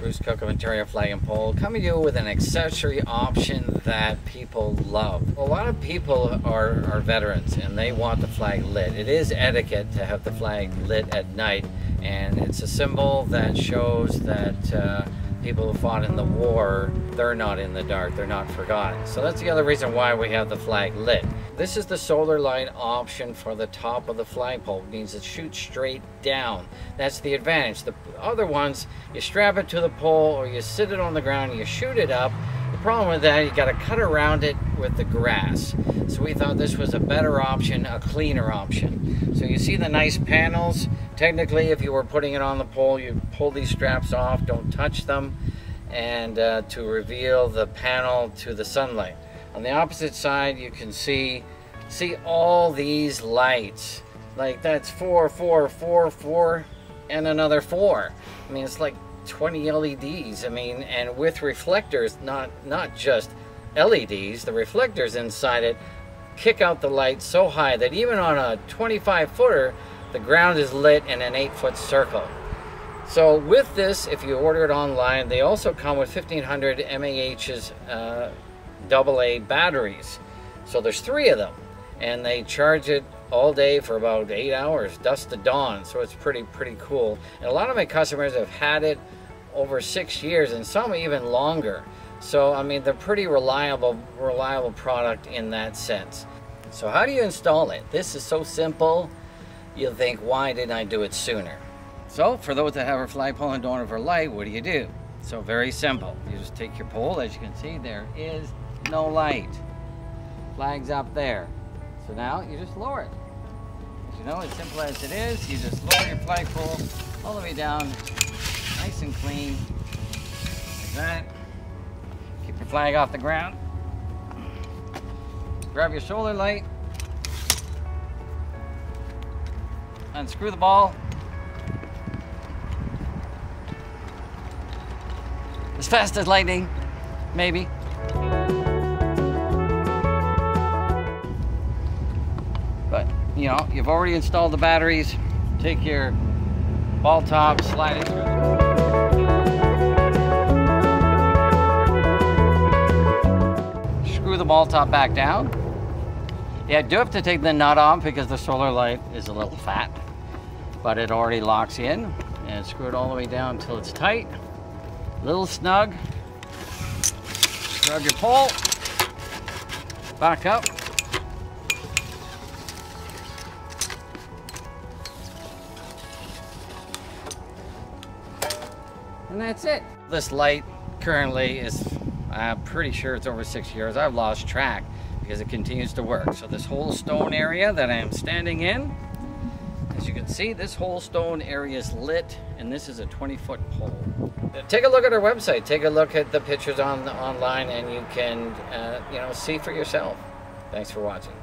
Bruce Cook of Ontario Flag and Pole, coming to you with an accessory option that people love. A lot of people are veterans and they want the flag lit. It is etiquette to have the flag lit at night, and it's a symbol that shows that people who fought in the war, they're not in the dark, they're not forgotten. So that's the other reason why we have the flag lit. This is the solar light option for the top of the flagpole. It means it shoots straight down. That's the advantage. The other ones, you strap it to the pole or you sit it on the ground and you shoot it up. The problem with that, you got to cut around it with the grass. So we thought this was a better option, a cleaner option. So you see the nice panels. Technically, if you were putting it on the pole, you pull these straps off, don't touch them, and to reveal the panel to the sunlight. On the opposite side, you can see all these lights. Like that's 4, 4, 4, 4, and another 4. I mean, it's like 20 LEDs. I mean, and with reflectors, not just LEDs, the reflectors inside it kick out the light so high that even on a 25-footer, the ground is lit in an 8-foot circle. So with this, if you order it online, they also come with 1500 mAh's AA batteries. So there's 3 of them, and they charge it all day for about 8 hours, dusk to dawn. So it's pretty cool. And a lot of my customers have had it over 6 years, and some even longer. So I mean, they're pretty reliable product in that sense. So how do you install it? This is so simple. You'll think, why didn't I do it sooner? So for those that have a flagpole and don't have a light, what do? So very simple. You just take your pole. As you can see, there is no light. Flag's up there. So now you just lower it. As you know, as simple as it is, you just lower your flagpole all the way down, nice and clean, like that. Keep your flag off the ground. Grab your solar light. Unscrew the ball. As fast as lightning, maybe. But, you know, you've already installed the batteries. Take your ball top, slide it through. Screw the ball top back down. Yeah, I do have to take the nut off because the solar light is a little fat, but it already locks in, and screw it all the way down until it's tight. A little snug. Grab your pole, back up. And that's it. This light currently is, I'm pretty sure it's over 6 years. I've lost track because it continues to work. So this whole stone area that I am standing in, as you can see, this whole stone area is lit, and this is a 20-foot pole. Take a look at our website. Take a look at the pictures online, and you can, you know, see for yourself. Thanks for watching.